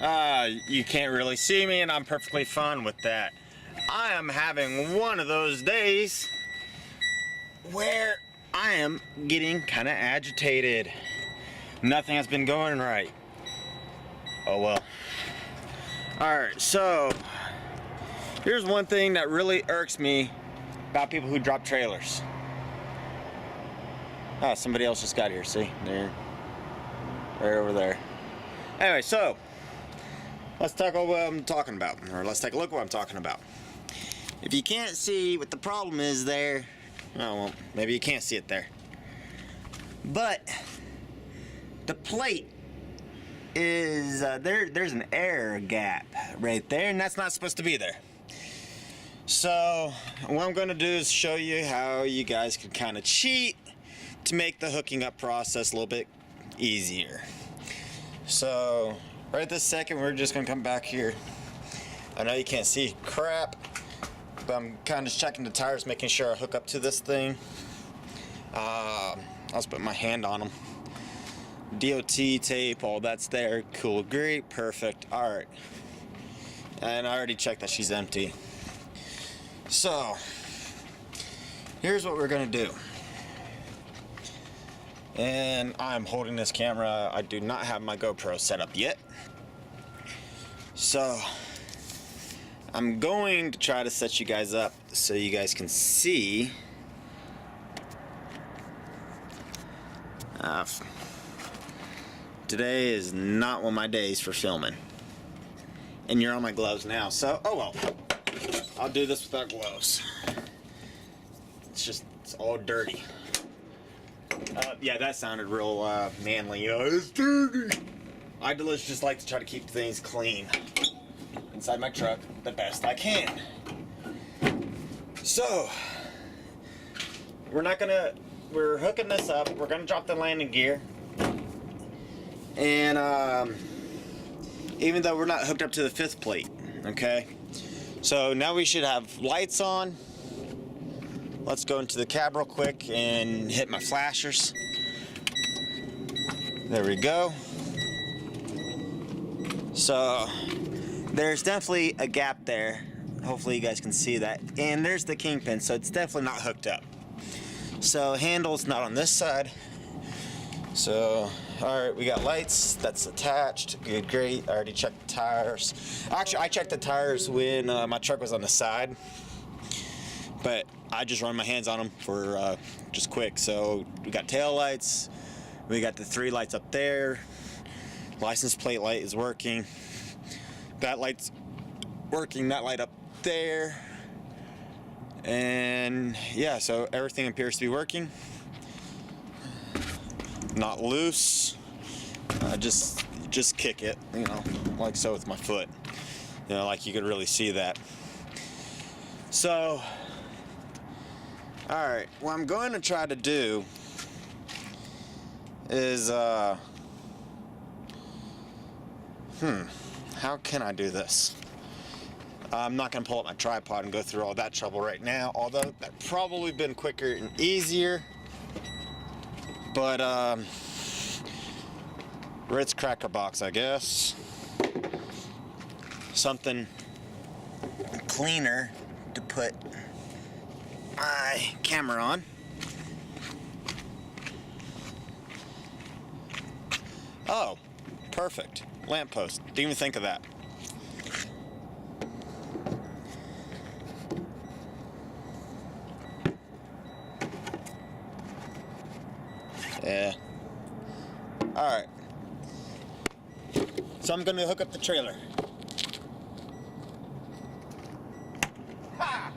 You can't really see me, and I'm perfectly fine with that. I am having one of those days where I am getting kind of agitated. Nothing has been going right. Oh well. Alright, so here's one thing that really irks me about people who drop trailers. Oh, somebody else just got here, see? They're right over there. Anyway, so let's talk about what I'm talking about, or let's take a look at what I'm talking about. If you can't see what the problem is there, oh well, maybe you can't see it there. But the plate is, there's an air gap right there, and that's not supposed to be there. So what I'm going to do is show you how you guys can kind of cheat to make the hooking up process a little bit easier. So right this second, we're just going to come back here. I know you can't see crap, but I'm kind of checking the tires, making sure I hook up to this thing. I'll just put my hand on them. DOT tape, all that's there. Cool, great, perfect. All right. And I already checked that she's empty. So here's what we're gonna do. And I'm holding this camera. I do not have my GoPro set up yet. So I'm going to try to set you guys up so you guys can see. Today is not one of my days for filming. And you're on my gloves now, so oh well. I'll do this without gloves. It's all dirty. Yeah, that sounded real manly. It's dirty. I just like to try to keep things clean inside my truck the best I can. So we're hooking this up. We're gonna drop the landing gear, and even though we're not hooked up to the 5th plate, okay. So now we should have lights on. Let's go into the cab real quick and hit my flashers. There we go. So there's definitely a gap there. Hopefully you guys can see that. And there's the kingpin, so it's definitely not hooked up. So handle's not on this side. So, alright, we got lights. That's attached. Good, great. I already checked the tires. Actually, I checked the tires when my truck was on the side. But I just run my hands on them for just quick. So we got tail lights. We got the 3 lights up there. License plate light is working. That light's working. That light up there. And yeah, so everything appears to be working. Not loose. Just kick it, you know, like so with my foot. You know, like you could really see that. So, all right, what I'm going to try to do is, how can I do this? I'm not going to pull up my tripod and go through all that trouble right now, although that probably been quicker and easier. But, Ritz Cracker Box, I guess. Something cleaner to put my camera on. Oh, perfect. Lamppost. Didn't even think of that. Yeah. Alright. So I'm gonna hook up the trailer. Ha!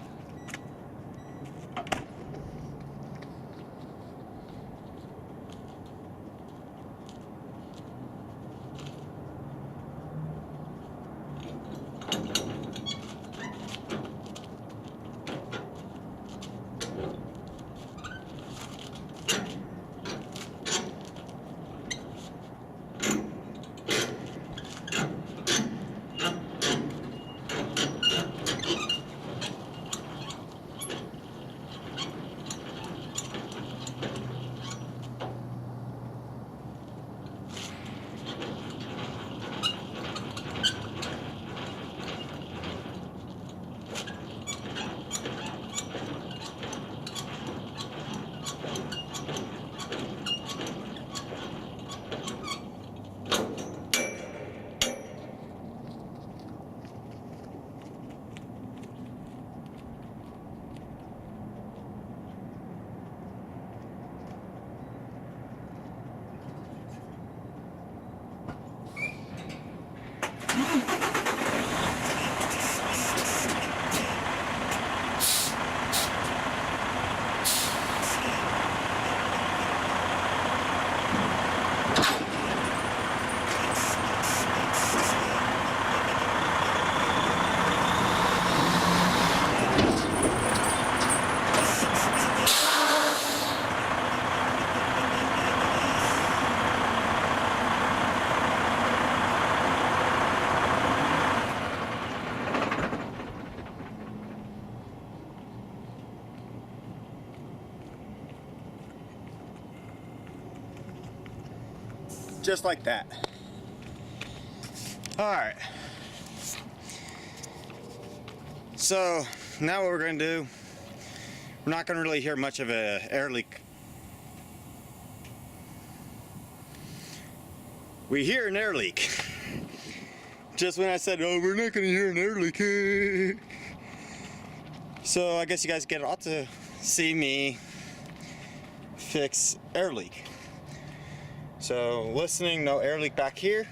just like that. Alright. So, now what we're going to do, we're not going to really hear much of an air leak. We hear an air leak. Just when I said, oh, we're not going to hear an air leak. So I guess you guys get to see me fix air leak. So listening, no air leak back here.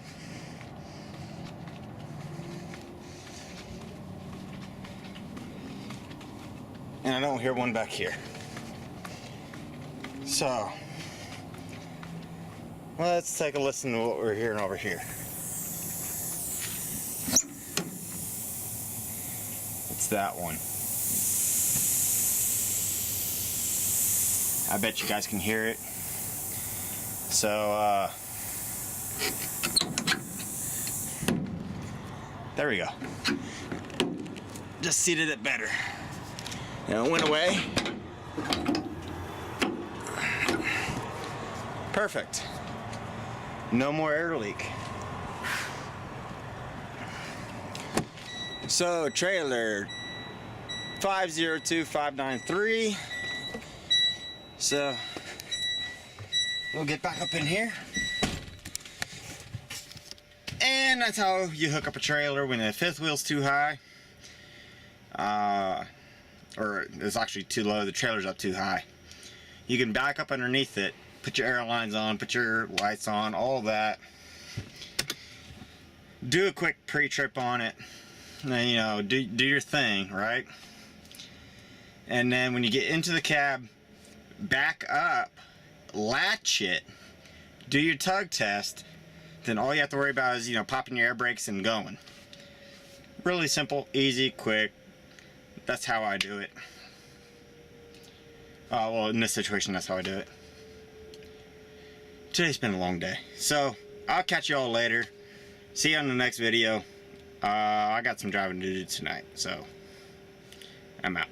And I don't hear one back here. So let's take a listen to what we're hearing over here. It's that one. I bet you guys can hear it. So, there we go. Just seated it better. And it went away. Perfect. No more air leak. So, trailer 502593. So, we'll get back up in here. And that's how you hook up a trailer when the fifth wheel's too high. Or it's actually too low, the trailer's up too high. You can back up underneath it, put your air lines on, put your lights on, all that. Do a quick pre-trip on it. And then, you know, do your thing, right? And then when you get into the cab, back up, latch it, do your tug test, then all you have to worry about is, you know, popping your air brakes and going. Really simple, easy, quick. That's how I do it. Well, in this situation, that's how I do it. Today's been a long day. So, I'll catch you all later. See you on the next video. I got some driving to do tonight, so I'm out.